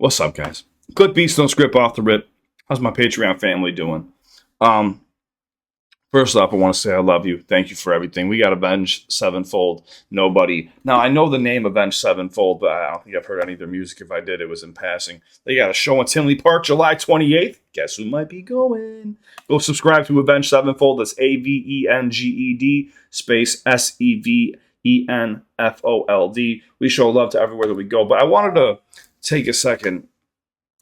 What's up, guys? CliffBeats, no script, off the rip. How's my Patreon family doing? First off, I want to say I love you. Thank you for everything. We got Avenged, Sevenfold, Nobody. Now, I know the name Avenged Sevenfold, but I don't think I've heard any of their music. If I did, it was in passing. They got a show in Tinley Park, July 28th. Guess who might be going? Go subscribe to Avenged Sevenfold. That's Avenged space Sevenfold. We show love to everywhere that we go. But I wanted to take a second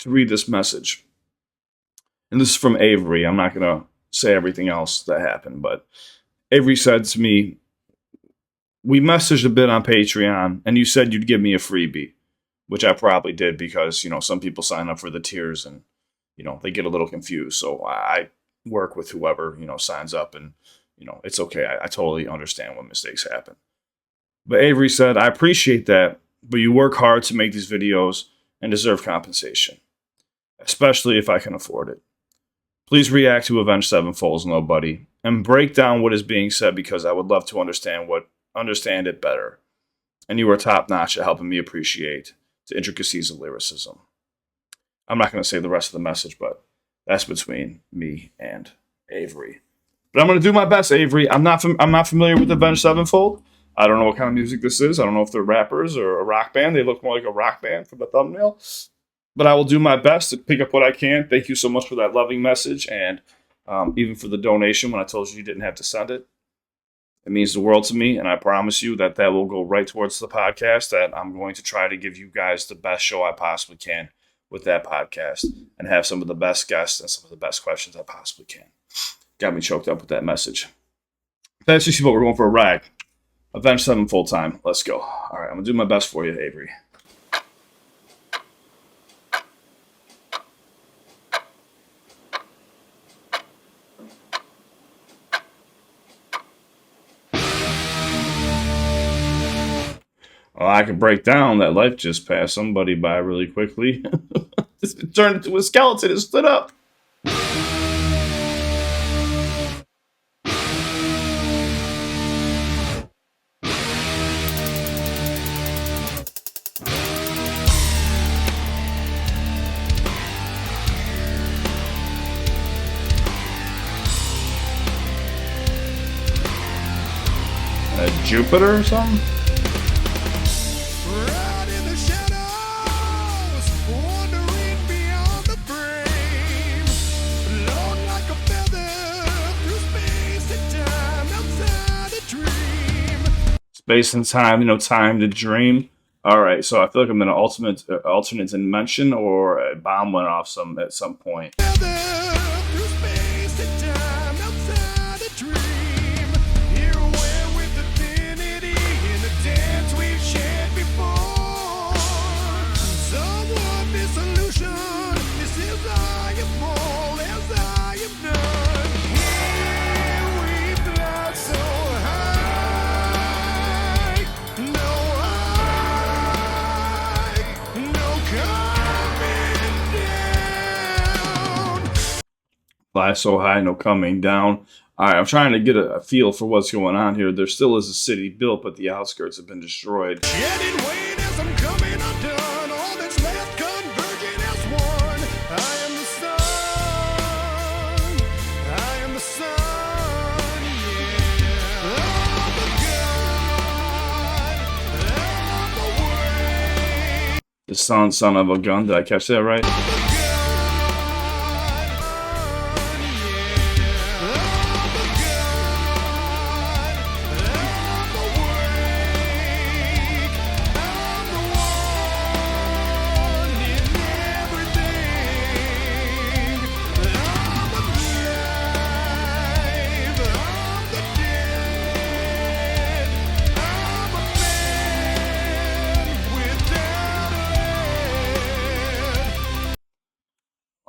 to read this message. And this is from Avery. I'm not going to say everything else that happened, but Avery said to me, we messaged a bit on Patreon and you said you'd give me a freebie, which I probably did because, some people sign up for the tiers and, they get a little confused. So I work with whoever, signs up and, it's okay. I totally understand when mistakes happen. But Avery said, I appreciate that, but you work hard to make these videos and deserve compensation, especially if I can afford it. Please react to Avenged Sevenfold's Nobody and break down what is being said because I would love to understand it better. And you are top notch at helping me appreciate the intricacies of lyricism. I'm not going to say the rest of the message, but that's between me and Avery. But I'm going to do my best, Avery. I'm not familiar with Avenged Sevenfold. I don't know what kind of music this is. I don't know if they're rappers or a rock band. They look more like a rock band from the thumbnail. But I will do my best to pick up what I can. Thank you so much for that loving message and even for the donation when I told you didn't have to send it. It means the world to me, and I promise you that will go right towards the podcast, that I'm going to try to give you guys the best show I possibly can with that podcast and have some of the best guests and some of the best questions I possibly can. Got me choked up with that message. Fantasy People, we're going for a rag. Avenged Sevenfold time. Let's go. All right, I'm going to do my best for you, Avery. Well, I could break down that life just passed somebody by really quickly. It turned into a skeleton and stood up. Jupiter or something? Space and time, time to dream. All right, so I feel like I'm in an alternate dimension, or a bomb went off at some point. Fly so high, no coming down. All right, I'm trying to get a feel for what's going on here. There still is a city built, but the outskirts have been destroyed. Shedding weight as I'm coming undone. All that's left converging as one. I am the sun. I am the sun. Yeah. I'm the God. I'm the way. The son of a gun. Did I catch that right?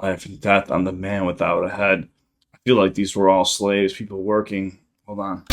Life and death on the man without a head. I feel like these were all slaves, people working. Hold on.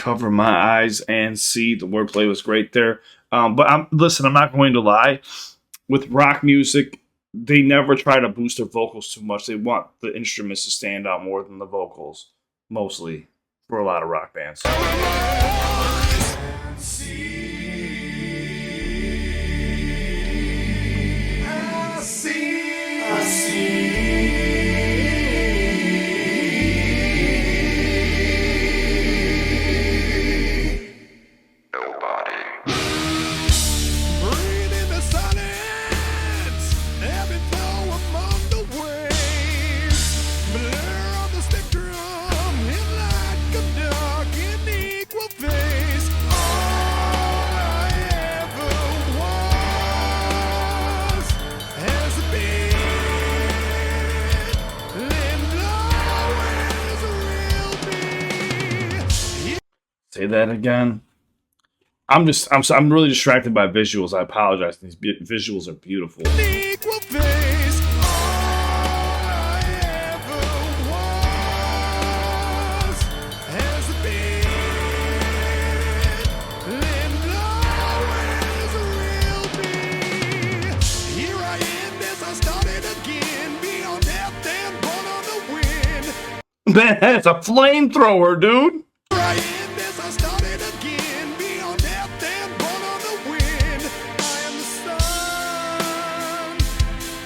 cover my eyes and see. The wordplay was great there. But I'm not going to lie. With rock music, they never try to boost their vocals too much. They want the instruments to stand out more than the vocals, mostly, for a lot of rock bands. Breathe in the silence, ebb and flow among the waves. Blur of the spectrum in like a dark and equal face. All I ever was has been, and always will be. Say that again. I'm really distracted by visuals. I apologize. These visuals are beautiful. Equal face. All I ever was has been, and always will be. Here I am as I started again, beyond death and born on the wind. Man, that's a flamethrower, dude. Here I am as I started again, beyond death and born on the wind. I am the sun.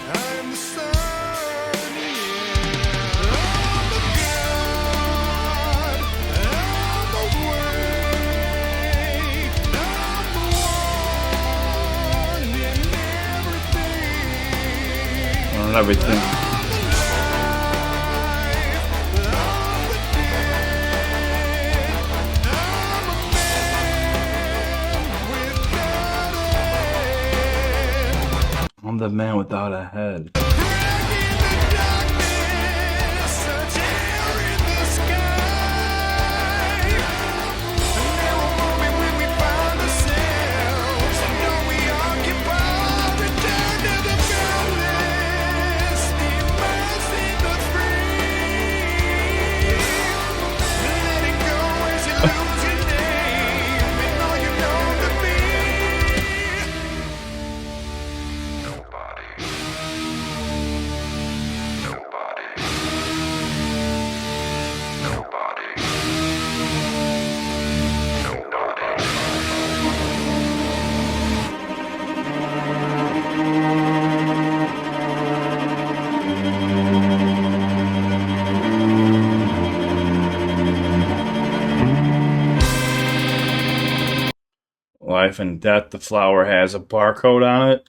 I am the sun. Yeah. I'm the God. I'm the way. I'm the one in everything. On everything. I'm the man without a head. Life and Death, the flower has a barcode on it.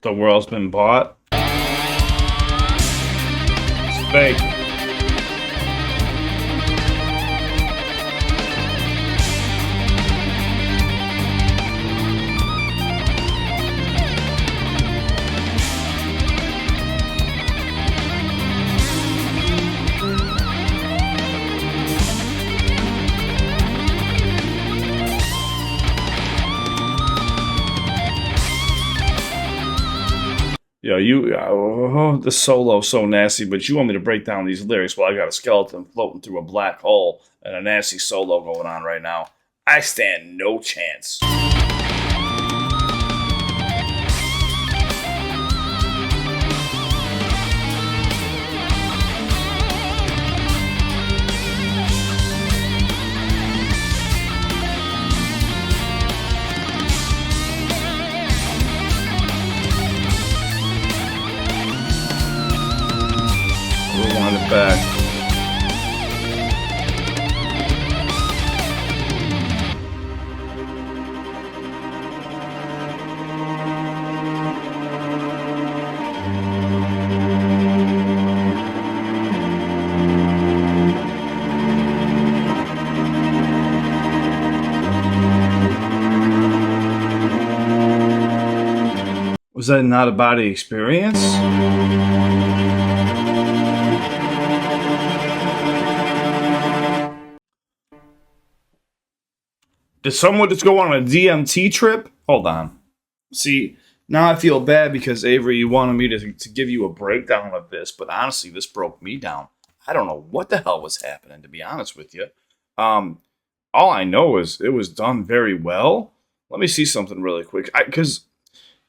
The world's been bought. It's fake. Yo, the solo's so nasty, but you want me to break down these lyrics while I got a skeleton floating through a black hole and a nasty solo going on right now. I stand no chance. Rewind it back. Was that not a body experience? Did someone just go on a DMT trip? Hold on. See, Now I feel bad because Avery, you wanted me to give you a breakdown of this, but honestly, this broke me down. I don't know what the hell was happening, to be honest with you. Um, all I know is it was done very well. Let me see something really quick, because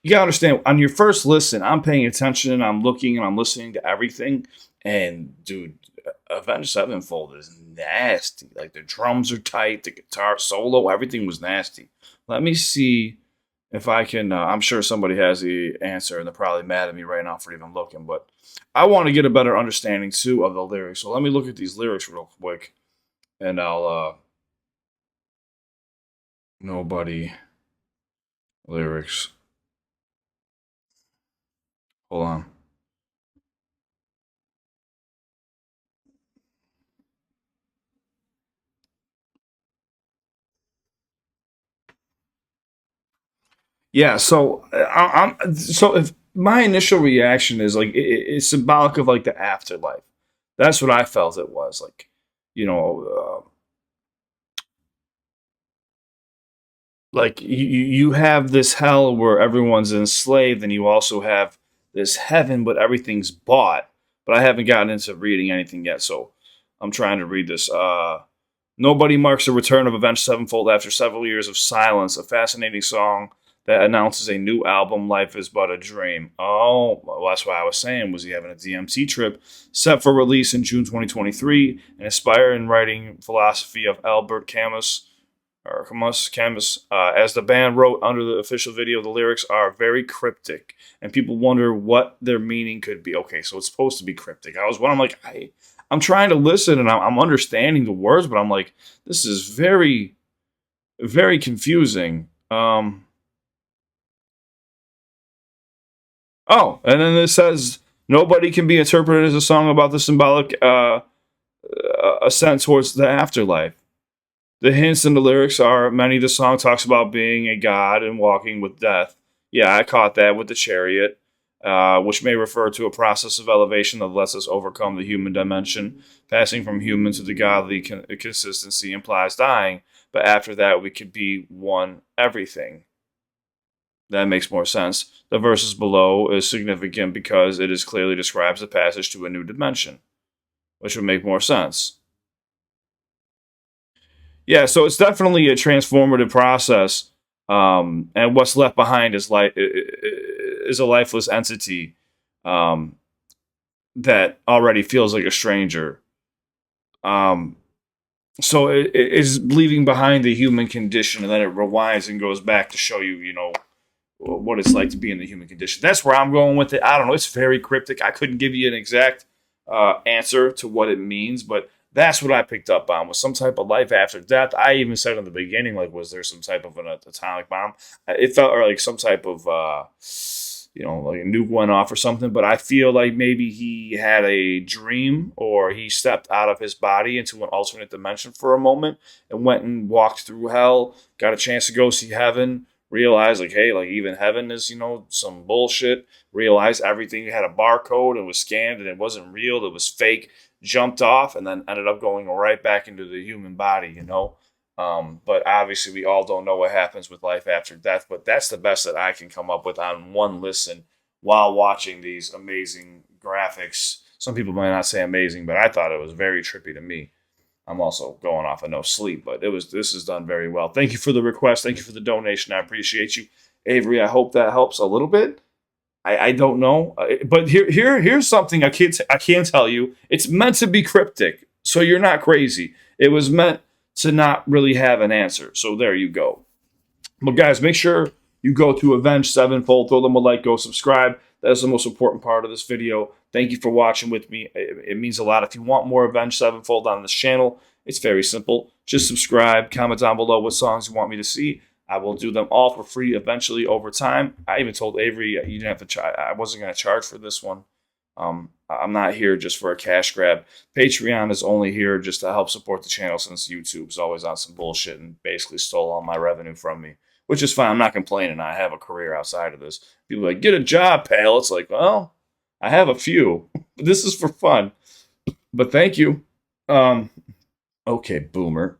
you gotta understand. On your first listen, I'm paying attention, I'm looking, and I'm listening to everything. And dude, Avenged Sevenfold is nasty. Like the drums are tight, the guitar solo, everything was nasty. Let me see if I can. I'm sure somebody has the answer, and they're probably mad at me right now for even looking. But I want to get a better understanding too of the lyrics. So let me look at these lyrics real quick, and I'll nobody lyrics. Hold on. Yeah, so so if my initial reaction is like it's symbolic of like the afterlife. That's what I felt it was like, you know, like you have this hell where everyone's enslaved, and you also have this heaven, but everything's bought. But I haven't gotten into reading anything yet, so I'm trying to read this. Nobody marks the return of Avenged Sevenfold after several years of silence. A fascinating song that announces a new album, Life is But a Dream. Oh, well, that's what I was saying. Was he having a DMT trip? Set for release in June 2023. An inspiring writing philosophy of Albert Camus. Or Camus, as the band wrote under the official video, the lyrics are very cryptic, and people wonder what their meaning could be. Okay, so it's supposed to be cryptic. I'm like, I'm trying to listen, and I'm understanding the words, but I'm like, this is very, very confusing. Oh, and then it says nobody can be interpreted as a song about the symbolic ascent towards the afterlife. The hints in the lyrics are many of the song talks about being a god and walking with death. Yeah, I caught that with the chariot, which may refer to a process of elevation that lets us overcome the human dimension. Passing from human to the godly consistency implies dying, but after that we could be one everything. That makes more sense. The verses below is significant because it is clearly describes the passage to a new dimension, which would make more sense. Yeah, so it's definitely a transformative process, and what's left behind is a lifeless entity um, that already feels like a stranger. Um, so it is leaving behind the human condition, and then it rewinds and goes back to show you, what it's like to be in the human condition. That's where I'm going with it. I don't know. It's very cryptic. I couldn't give you an exact answer to what it means, but that's what I picked up on, was some type of life after death. I even said in the beginning, like, was there some type of an atomic bomb? It felt or like some type of, like a nuke went off or something. But I feel like maybe he had a dream, or he stepped out of his body into an alternate dimension for a moment and went and walked through hell, got a chance to go see heaven, realized like, hey, like even heaven is, some bullshit. Realized everything had a barcode and was scanned and it wasn't real, it was fake, jumped off, and then ended up going right back into the human body. But obviously we all don't know what happens with life after death, but that's the best that I can come up with on one listen while watching these amazing graphics. Some people might not say amazing, but I thought it was very trippy to me. I'm also going off of no sleep, but this is done very well. Thank you for the request. Thank you for the donation. I appreciate you, Avery. I hope that helps a little bit. I don't know, but here's something I can't tell you. It's meant to be cryptic, so you're not crazy. It was meant to not really have an answer. So there you go. But guys, make sure you go to Avenged Sevenfold, throw them a like, go subscribe. That is the most important part of this video. Thank you for watching with me. It means a lot. If you want more Avenged Sevenfold on this channel, it's very simple. Just subscribe, comment down below what songs you want me to see. I will do them all for free eventually over time. I even told Avery you didn't have to charge. I wasn't going to charge for this one. I'm not here just for a cash grab. Patreon is only here just to help support the channel, since YouTube's always on some bullshit and basically stole all my revenue from me, which is fine. I'm not complaining. I have a career outside of this. People are like, get a job, pal. It's like, well, I have a few. This is for fun. But thank you. Okay, boomer.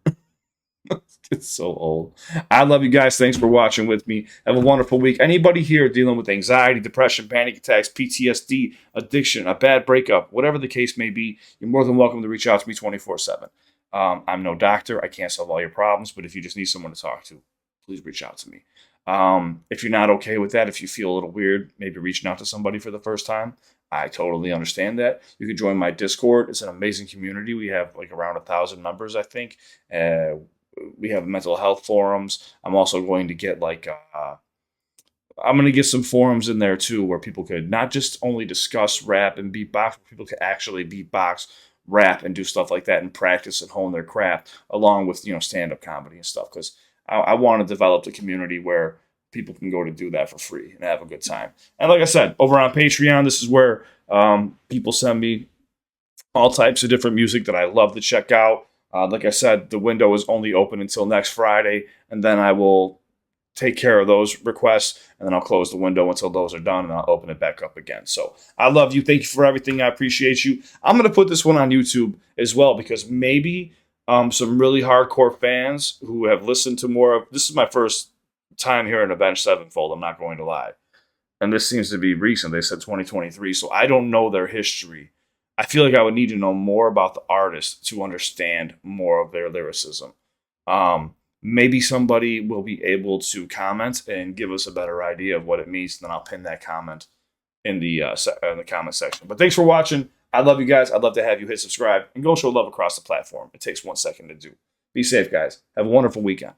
It's so old. I love you guys. Thanks for watching with me. Have a wonderful week. Anybody here dealing with anxiety, depression, panic attacks, PTSD, addiction, a bad breakup, whatever the case may be, you're more than welcome to reach out to me 24/7. I'm no doctor. I can't solve all your problems, but if you just need someone to talk to, please reach out to me. If you're not okay with that, if you feel a little weird, maybe reaching out to somebody for the first time, I totally understand that. You can join my Discord. It's an amazing community. We have like around 1,000 members, I think. We have mental health forums. I'm also going to get I'm going to get some forums in there too, where people could not just only discuss rap and beatbox, but people could actually beatbox, rap, and do stuff like that and practice and hone their craft, along with stand-up comedy and stuff. Because I want to develop a community where people can go to do that for free and have a good time. And like I said, over on Patreon, this is where people send me all types of different music that I love to check out. Like I said, the window is only open until next Friday, and then I will take care of those requests, and then I'll close the window until those are done, and I'll open it back up again. So I love you. Thank you for everything. I appreciate you. I'm going to put this one on YouTube as well, because maybe some really hardcore fans who have listened to more of... This is my first time hearing Avenged Sevenfold, I'm not going to lie. And this seems to be recent. They said 2023, so I don't know their history. I feel like I would need to know more about the artist to understand more of their lyricism. Maybe somebody will be able to comment and give us a better idea of what it means, and then I'll pin that comment in the comment section. But thanks for watching. I love you guys. I'd love to have you hit subscribe and go show love across the platform. It takes 1 second to do. Be safe, guys. Have a wonderful weekend.